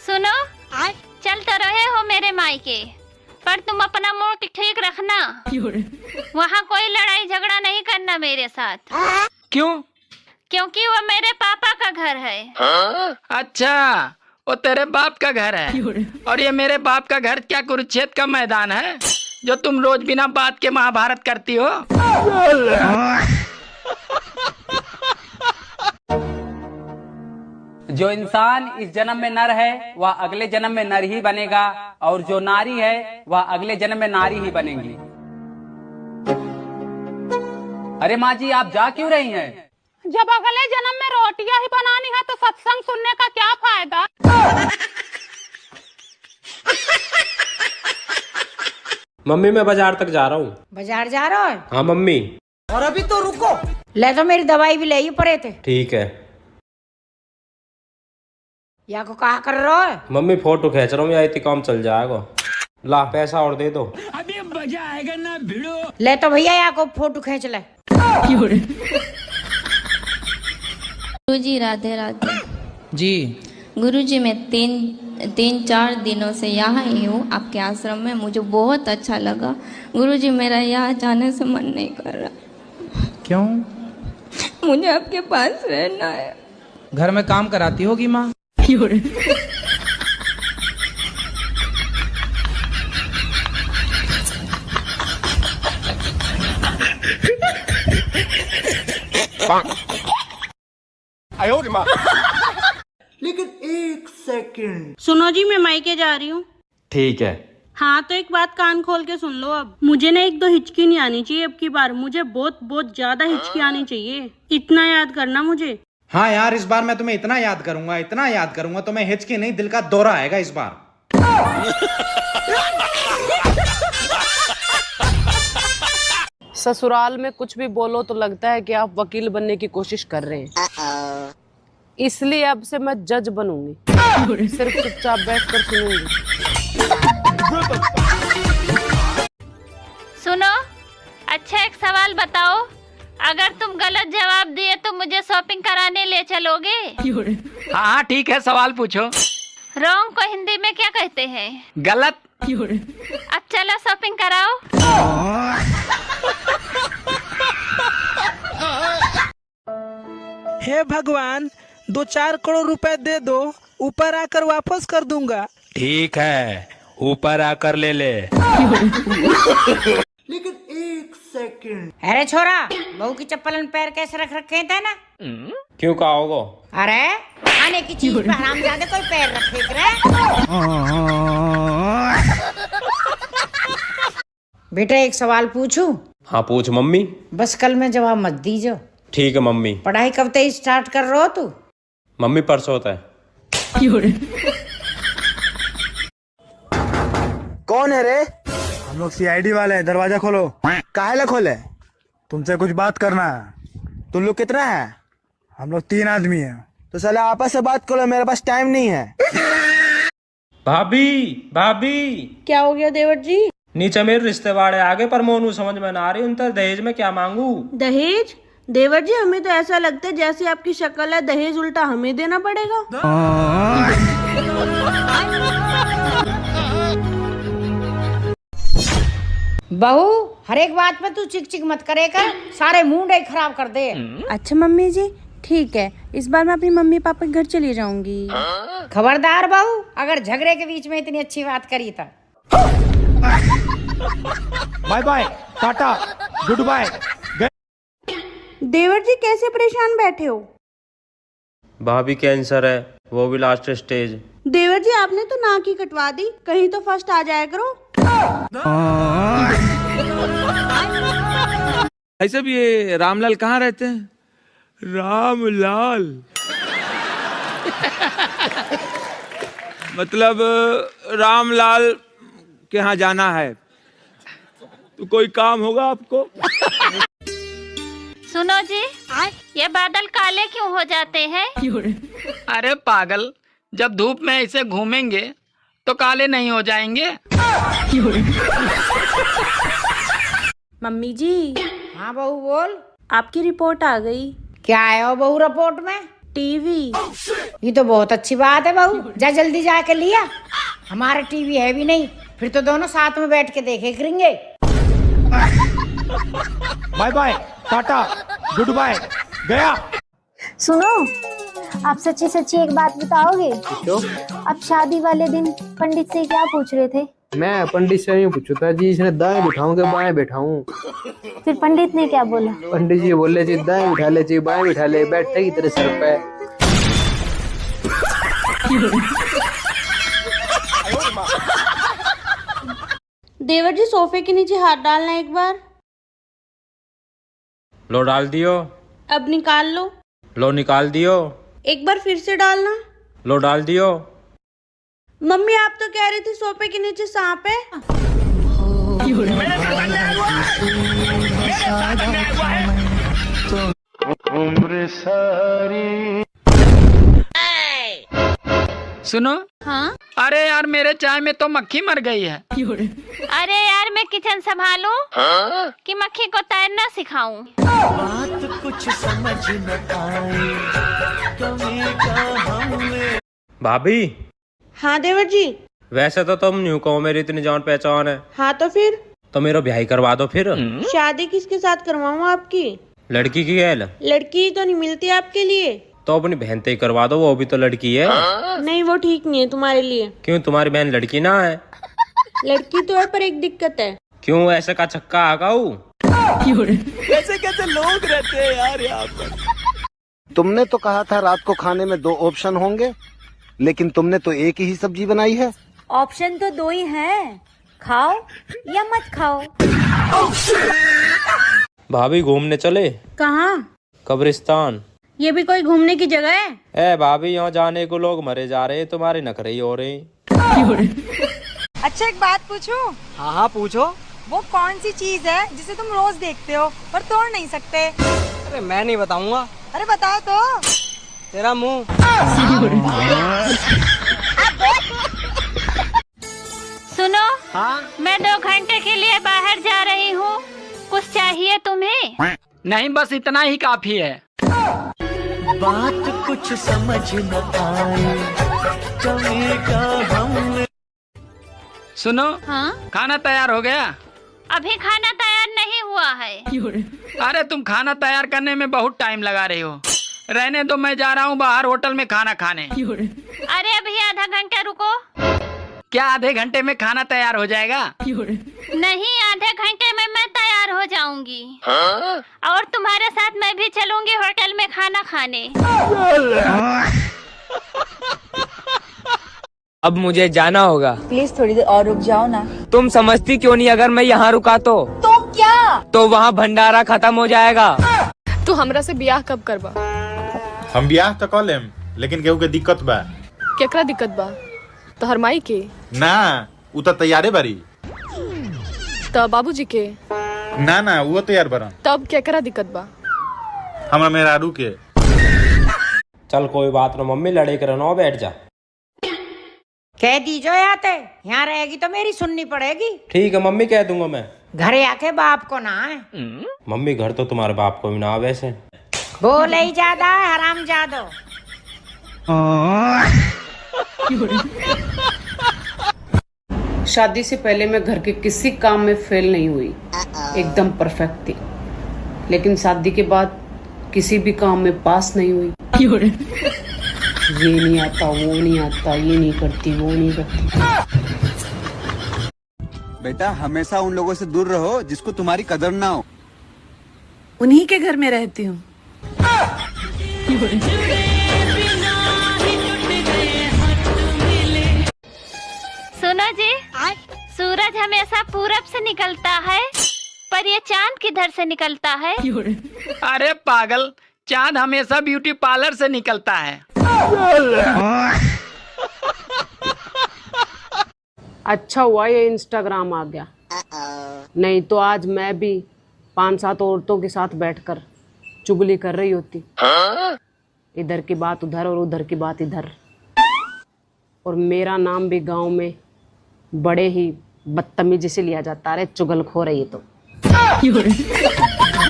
सुनो, चल तो रहे हो मेरे मायके, पर तुम अपना मूड ठीक रखना। वहाँ कोई लड़ाई झगड़ा नहीं करना मेरे साथ। क्यों? क्योंकि वो मेरे पापा का घर है। अच्छा, वो तेरे बाप का घर है और ये मेरे बाप का घर क्या कुरुक्षेत्र का मैदान है जो तुम रोज बिना बात के महाभारत करती हो? जो इंसान इस जन्म में नर है वह अगले जन्म में नर ही बनेगा और जो नारी है वह अगले जन्म में नारी ही बनेगी। अरे माँ जी, आप जा क्यों रही हैं? जब अगले जन्म में रोटियां ही बनानी है तो सत्संग सुनने का क्या फायदा। मम्मी मैं बाजार तक जा रहा हूँ। बाजार जा रहा है? हाँ मम्मी। और अभी तो रुको, ले तो मेरी दवाई भी ले ही पड़े थे। ठीक है। या को कहा कर रहा है? मम्मी फोटो खींच रहा हूँ, या इतनी काम चल जाएगा। ला पैसा और दे दो। अभी मजा आएगा ना भिड़ो। ले तो भैया या को फोटो खींच ले। गुरुजी राधे राधे। जी गुरुजी, मैं तीन चार दिनों से यहाँ ही हूँ आपके आश्रम में। मुझे बहुत अच्छा लगा गुरुजी। मेरा यहाँ जाने से मन नहीं कर रहा। क्यों? मुझे आपके पास रहना है। घर में काम कराती होगी माँ। लेकिन एक सेकंड। सुनो जी, मैं मायके जा रही हूँ। ठीक है। हाँ तो एक बात कान खोल के सुन लो। अब मुझे ना एक दो हिचकी नहीं आनी चाहिए। अब की बार मुझे बहुत बहुत ज्यादा हिचकी आनी चाहिए। इतना याद करना मुझे। हाँ यार, इस बार मैं तुम्हें इतना याद करूंगा तुम्हें हिचकी नहीं, दिल का दौरा आएगा इस बार। ससुराल में कुछ भी बोलो तो लगता है कि आप वकील बनने की कोशिश कर रहे हैं, इसलिए अब से मैं जज बनूंगी। सिर्फ चुपचाप बैठकर सुनूंगी। सुनो, अच्छा एक सवाल बताओ, अगर तुम गलत जवाब दिए तो मुझे शॉपिंग कराने ले चलोगे? हाँ ठीक है, सवाल पूछो। रॉन्ग को हिंदी में क्या कहते हैं? गलत। अब चलो शॉपिंग कराओ। हे भगवान, 2-4 करोड़ रुपए दे दो, ऊपर आकर वापस कर दूंगा। ठीक है, ऊपर आकर ले ले। लेकिन एक सेकंड। अरे छोरा, बहू की चप्पल में पैर कैसे रख रखे थे ना? क्यों कहा होगा? अरे खाने की चीज पे हरामजादे कोई पैर रखे करे? बेटा एक सवाल पूछूं? हाँ पूछ मम्मी। बस कल में जवाब मत दीजो। ठीक है मम्मी। पढ़ाई कब तक स्टार्ट कर रहे हो तू? मम्मी परसों होता है। कौन है रे? हम लोग सीआईडी वाले हैं, दरवाजा खोलो। काहे खोले? तुमसे कुछ बात करना है। तुम लोग कितना है? हम लोग 3 आदमी हैं। तो साले आपस से बात करो, मेरे पास टाइम नहीं है। भाभी भाभी। क्या हो गया देवर जी? नीचे मेरे रिश्ते वाले आगे पर मोनू समझ में ना आ रही, उनका दहेज में क्या मांगू? दहेज? देवर जी, हमें तो ऐसा लगता है जैसे आपकी शक्ल है, दहेज उल्टा हमें देना पड़ेगा। बहू, हर एक बात पे तू चिक चिक मत करे कर, सारे मूड ही खराब कर दे। अच्छा मम्मी जी, ठीक है, इस बार मैं अपनी मम्मी पापा के घर चली जाऊंगी। खबरदार बहू, अगर झगड़े के बीच में इतनी अच्छी बात करी तो। Bye bye, Tata, goodbye. देवर जी कैसे परेशान बैठे हो? भाभी कैंसर है, वो भी लास्ट स्टेज। देवर जी आपने तो नाक ही कटवा दी, कहीं तो फर्स्ट आ जाया करो। ऐसे भी ये रामलाल कहाँ रहते हैं? रामलाल मतलब रामलाल के यहाँ जाना है, तो कोई काम होगा आपको? सुनो जी, ये बादल काले क्यों हो जाते हैं? अरे पागल, जब धूप में ऐसे घूमेंगे तो काले नहीं हो जाएंगे? मम्मी जी। हाँ बहू बोल। आपकी रिपोर्ट आ गई। क्या आया हो बहू रिपोर्ट में? टीवी। ये तो बहुत अच्छी बात है बहू, जा जल्दी जाके लिया। हमारा टीवी है भी नहीं, फिर तो दोनों साथ में बैठ के देखे करेंगे। Bye bye, Tata, goodbye, गया। सुनो, आप सच्ची सच्ची एक बात बताओगे? तो आप शादी वाले दिन पंडित से क्या पूछ रहे थे? मैं पंडित से यूँ पूछू था जी, इसने दाएं बिठाऊं के बाएं बिठाऊं? फिर पंडित ने क्या बोला? पंडित जी बोले जी दाएं बिठा ले जी, बाएं बिठा ले, बैठे की तेरे सर पे। देवर जी सोफे के नीचे हाथ डालना एक बार। लो डाल दियो। अब निकाल लो। लो निकाल दियो। एक बार फिर से डालना। लो डाल दियो। मम्मी आप तो कह रही थी सोफे के नीचे सांप है। सुनो। हाँ? अरे यार मेरे चाय में तो मक्खी मर गई है। अरे यार मैं किचन संभालूं कि मक्खी को तैरना सिखाऊं? बात कुछ समझ न आए, कमी का हमें। भाभी। हाँ देवर जी। वैसे तो तुम न्यू कहो मेरी इतनी जान पहचान है। हाँ तो फिर? तो मेरा ब्याह करवा दो फिर। शादी किसके साथ करवाऊँ आपकी? लड़की की गैल। लड़की तो नहीं मिलती आपके लिए। तो अपनी बहन से ही करवा दो, वो भी तो लड़की है। नहीं वो ठीक नहीं है तुम्हारे लिए। क्यों, तुम्हारी बहन लड़की ना है? लड़की तो है पर एक दिक्कत है। क्यों, ऐसे का छक्का आगाऊ? कैसे कैसे लोग रहते हैं यार यहाँ पर। तुमने तो कहा था रात को खाने में 2 ऑप्शन होंगे, लेकिन तुमने तो एक ही सब्जी बनाई है। ऑप्शन तो 2 ही हैं, खाओ या मत खाओ। भाभी घूमने चले? कहाँ? कब्रिस्तान। ये भी कोई घूमने की जगह है? ए भाभी, यहाँ जाने को लोग मरे जा रहे, तुम्हारी नखरे ही हो रही। अच्छा एक बात पूछूं? हाँ हाँ पूछो। वो कौन सी चीज है जिसे तुम रोज देखते हो पर तोड़ नहीं सकते? अरे मैं नहीं बताऊंगा। अरे बताओ तो। तेरा मुंह। सुनो। हाँ? मैं 2 घंटे के लिए बाहर जा रही हूँ, कुछ चाहिए तुम्हें? नहीं बस इतना ही काफी है। बात कुछ समझ न आए, कमी का हमें। सुनो। हाँ? खाना तैयार हो गया? अभी खाना तैयार नहीं हुआ है। अरे तुम खाना तैयार करने में बहुत टाइम लगा रही हो। रहने दो, मैं जा रहा हूँ बाहर होटल में खाना खाने। अरे अभी आधा घंटा रुको। क्या आधे घंटे में खाना तैयार हो जाएगा? नहीं, आधे घंटे में मैं तैयार हो जाऊंगी। और तुम्हारे साथ मैं भी चलूंगी होटल में खाना खाने। अब मुझे जाना होगा। प्लीज थोड़ी देर और रुक जाओ ना। तुम समझती क्यों नहीं, अगर मैं यहाँ रुका तो क्या? तो वहाँ भंडारा खत्म हो जाएगा। तू हमरा से ब्याह कब करबा? हम ब्याह तो कर लेम, लेकिन केहू के दिक्कत बा। केकरा दिक्कत बा? तोहर माई के? ना, उ तो तैयारे बारी। तब बाबूजी के? ना ना, वो तैयार बरन। तब केकरा दिक्कत बा? हमरा मेहरारू के। चल कोई बात ना मम्मी, लड़े कर ना, बैठ जा। कह दीजो यहाँ रहेगी तो मेरी सुननी पड़ेगी। ठीक है मम्मी, कह दूंगा मैं। घरे आके बाप को ना है। मम्मी घर तो तुम्हारे बाप को भी ना वैसे। बोले ही ज्यादा है हराम जादो। शादी से पहले मैं घर के किसी काम में फेल नहीं हुई, एकदम परफेक्ट थी। लेकिन शादी के बाद किसी भी काम में पास नहीं हुई। ये नहीं आता, वो नहीं आता, ये नहीं करती, वो नहीं करती। बेटा हमेशा उन लोगों से दूर रहो जिसको तुम्हारी कदर ना हो। उन्हीं के घर में रहती हूँ। सुनो जी, सूरज हमेशा पूरब से निकलता है, पर ये चांद किधर से निकलता है? अरे पागल, चांद हमेशा ब्यूटी पार्लर से निकलता है। अच्छा हुआ ये इंस्टाग्राम आ गया, नहीं तो आज मैं भी 5-7 औरतों के साथ बैठकर चुगली कर रही होती। इधर की बात उधर और उधर की बात इधर, और मेरा नाम भी गांव में बड़े ही बदतमीजी से लिया जाता है। चुगलखोर है ये तो।